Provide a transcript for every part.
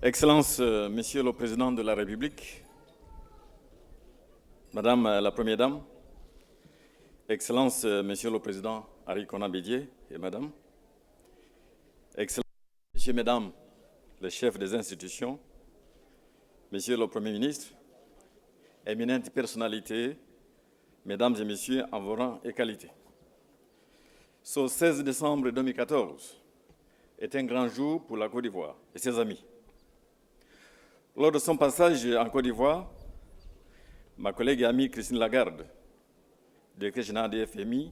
Excellence, Monsieur le Président de la République, Madame la Première Dame, Excellence, Monsieur le Président Henri Konan Bédié et Madame, Excellence, Messieurs, Mesdames, les chefs des institutions, Monsieur le Premier ministre, éminentes personnalités, Mesdames et Messieurs, en vos rangs et qualités. Ce 16 décembre 2014 est un grand jour pour la Côte d'Ivoire et ses amis. Lors de son passage en Côte d'Ivoire, ma collègue et amie Christine Lagarde, directrice générale du FMI,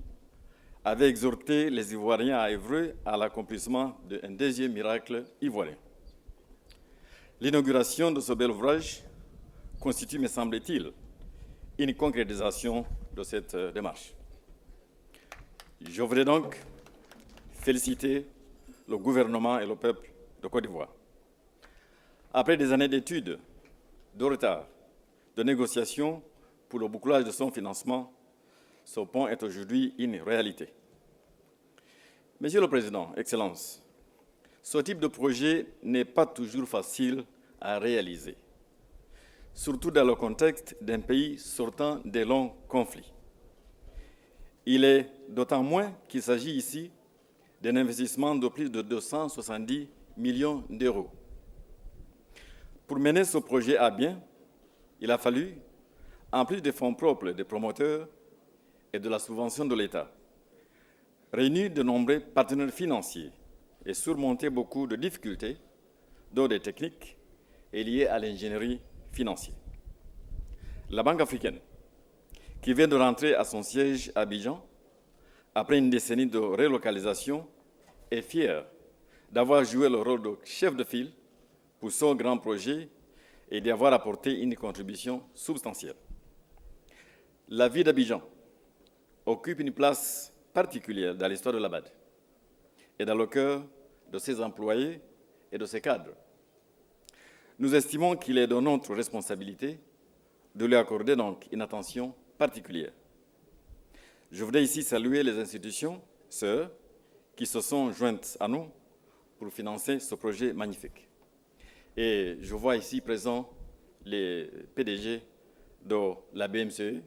avait exhorté les Ivoiriens à œuvrer à l'accomplissement d'un deuxième miracle ivoirien. L'inauguration de ce bel ouvrage constitue, me semble-t-il, une concrétisation de cette démarche. Je voudrais donc féliciter le gouvernement et le peuple de Côte d'Ivoire. Après des années d'études, de retard, de négociations pour le bouclage de son financement, ce pont est aujourd'hui une réalité. Monsieur le Président, Excellences, ce type de projet n'est pas toujours facile à réaliser, surtout dans le contexte d'un pays sortant des longs conflits. Il est d'autant moins qu'il s'agit ici d'un investissement de plus de 270 millions d'euros. Pour mener ce projet à bien, il a fallu, en plus des fonds propres des promoteurs et de la subvention de l'État, réunir de nombreux partenaires financiers et surmonter beaucoup de difficultés d'ordre technique et liées à l'ingénierie financière. La Banque africaine, qui vient de rentrer à son siège à Abidjan, après une décennie de relocalisation, est fière d'avoir joué le rôle de chef de file pour ce grand projet et d'y avoir apporté une contribution substantielle. La ville d'Abidjan occupe une place particulière dans l'histoire de la BAD et dans le cœur de ses employés et de ses cadres. Nous estimons qu'il est de notre responsabilité de lui accorder donc une attention particulière. Je voudrais ici saluer les institutions sœurs qui se sont jointes à nous pour financer ce projet magnifique. Et je vois ici présents les PDG de la BMCE,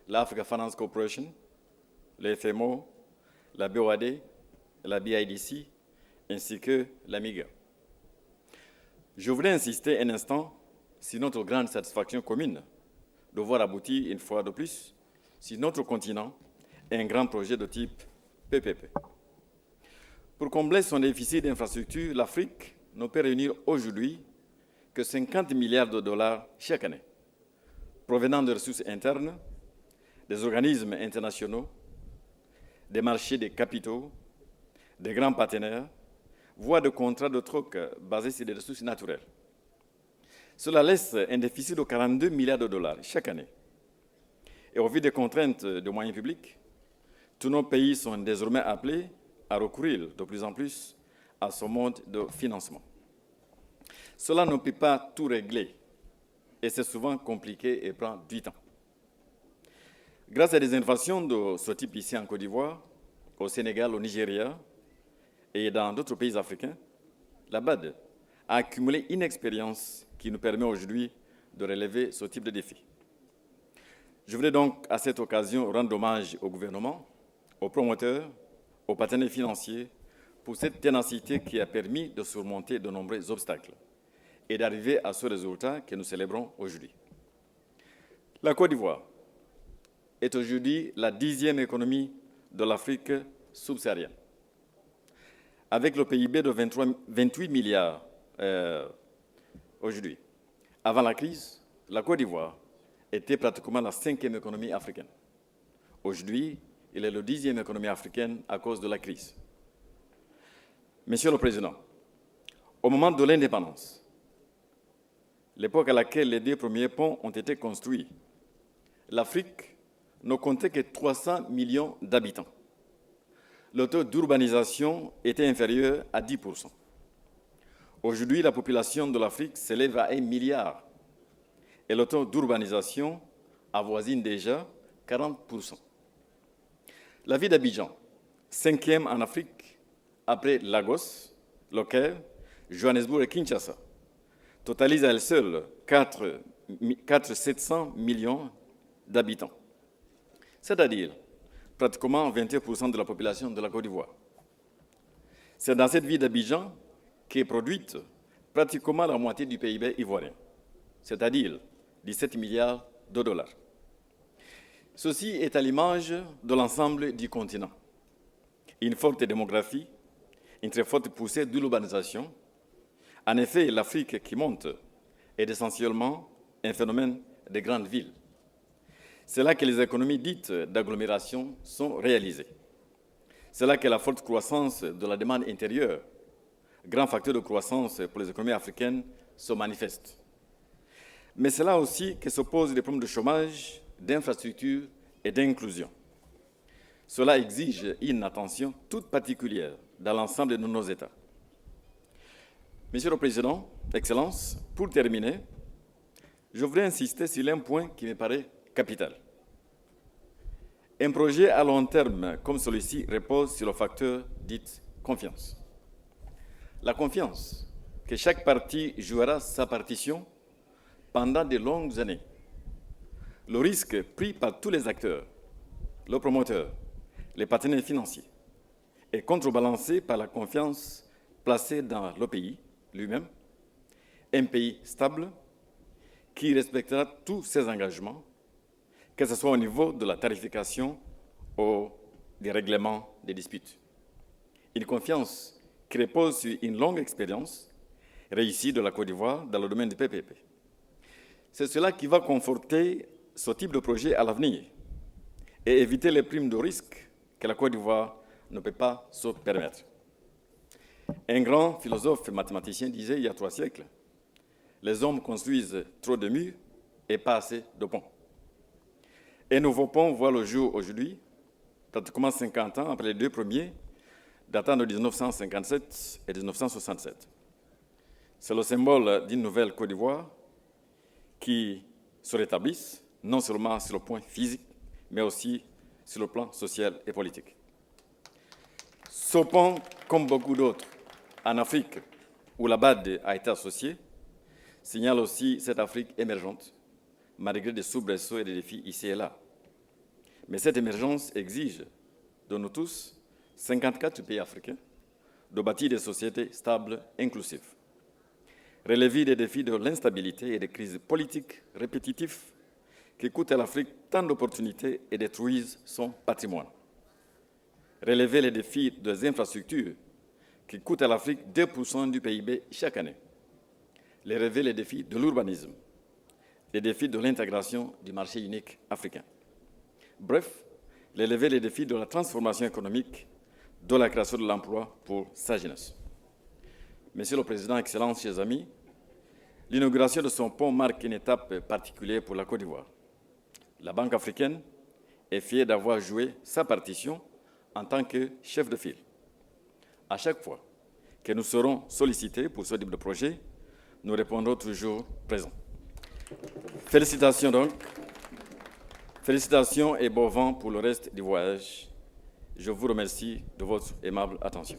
l'Africa Finance Corporation, le FMO, la BOAD, la BIDC, ainsi que la MIGA. Je voudrais insister un instant sur notre grande satisfaction commune de voir aboutir une fois de plus sur notre continent un grand projet de type PPP. Pour combler son déficit d'infrastructures, l'Afrique ne peut réunir aujourd'hui que 50 milliards de dollars chaque année, provenant de ressources internes, des organismes internationaux, des marchés des capitaux, des grands partenaires, voire de contrats de troc basés sur des ressources naturelles. Cela laisse un déficit de 42 milliards de dollars chaque année. Et au vu des contraintes de moyens publics, tous nos pays sont désormais appelés à recourir de plus en plus à ce mode de financement. Cela ne peut pas tout régler et c'est souvent compliqué et prend du temps. Grâce à des innovations de ce type ici en Côte d'Ivoire, au Sénégal, au Nigeria et dans d'autres pays africains, la BAD a accumulé une expérience qui nous permet aujourd'hui de relever ce type de défi. Je voudrais donc à cette occasion rendre hommage au gouvernement, aux promoteurs, aux partenaires financiers pour cette ténacité qui a permis de surmonter de nombreux obstacles et d'arriver à ce résultat que nous célébrons aujourd'hui. La Côte d'Ivoire est aujourd'hui la 10e économie de l'Afrique subsaharienne. Avec le PIB de 28 milliards aujourd'hui. Avant la crise, la Côte d'Ivoire était pratiquement la 5e économie africaine. Aujourd'hui, il est la 10e économie africaine à cause de la crise. Monsieur le Président, au moment de l'indépendance, l'époque à laquelle les 2 premiers ponts ont été construits, l'Afrique ne comptait que 300 millions d'habitants. Le taux d'urbanisation était inférieur à 10%. Aujourd'hui, la population de l'Afrique s'élève à 1 milliard et le taux d'urbanisation avoisine déjà 40%. La ville d'Abidjan, 5e en Afrique, après Lagos, le Caire, Johannesburg et Kinshasa, totalise à elle seule 700 millions d'habitants, c'est-à-dire pratiquement 21% de la population de la Côte d'Ivoire. C'est dans cette ville d'Abidjan qu'est produite pratiquement la moitié du PIB ivoirien, c'est-à-dire 17 milliards de dollars. Ceci est à l'image de l'ensemble du continent. Une forte démographie, une très forte poussée de l'urbanisation. En effet, l'Afrique qui monte est essentiellement un phénomène des grandes villes. C'est là que les économies dites d'agglomération sont réalisées. C'est là que la forte croissance de la demande intérieure, grand facteur de croissance pour les économies africaines, se manifeste. Mais c'est là aussi que se posent des problèmes de chômage, d'infrastructure et d'inclusion. Cela exige une attention toute particulière dans l'ensemble de nos États. Monsieur le Président, Excellences, pour terminer, je voudrais insister sur un point qui me paraît capital. Un projet à long terme comme celui-ci repose sur le facteur dit confiance. La confiance que chaque partie jouera sa partition pendant de longues années. Le risque pris par tous les acteurs, le promoteur, les partenaires financiers, est contrebalancé par la confiance placée dans le pays lui-même, un pays stable qui respectera tous ses engagements, que ce soit au niveau de la tarification ou des règlements des disputes. Une confiance qui repose sur une longue expérience réussie de la Côte d'Ivoire dans le domaine du PPP. C'est cela qui va conforter ce type de projet à l'avenir et éviter les primes de risque que la Côte d'Ivoire ne peut pas se permettre. Un grand philosophe et mathématicien disait il y a 3 siècles, « Les hommes construisent trop de murs et pas assez de ponts ». Un nouveau pont voit le jour aujourd'hui, pratiquement 50 ans après les 2 premiers, datant de 1957 et 1967. C'est le symbole d'une nouvelle Côte d'Ivoire qui se rétablisse, non seulement sur le point physique, mais aussi sur le plan social et politique. Ce pont, comme beaucoup d'autres en Afrique, où la BAD a été associée, signale aussi cette Afrique émergente, malgré des soubresauts et des défis ici et là. Mais cette émergence exige de nous tous, 54 pays africains, de bâtir des sociétés stables, inclusives. Relever des défis de l'instabilité et des crises politiques répétitives qui coûtent à l'Afrique tant d'opportunités et détruisent son patrimoine. Relever les défis des infrastructures qui coûtent à l'Afrique 2% du PIB chaque année. Relever les défis de l'urbanisme, les défis de l'intégration du marché unique africain. Bref, relever les défis de la transformation économique, de la création de l'emploi pour sa jeunesse. Monsieur le Président, Excellences, chers amis, l'inauguration de son pont marque une étape particulière pour la Côte d'Ivoire. La Banque africaine est fière d'avoir joué sa partition en tant que chef de file. À chaque fois que nous serons sollicités pour ce type de projet, nous répondrons toujours présents. Félicitations donc. Félicitations et bon vent pour le reste du voyage. Je vous remercie de votre aimable attention.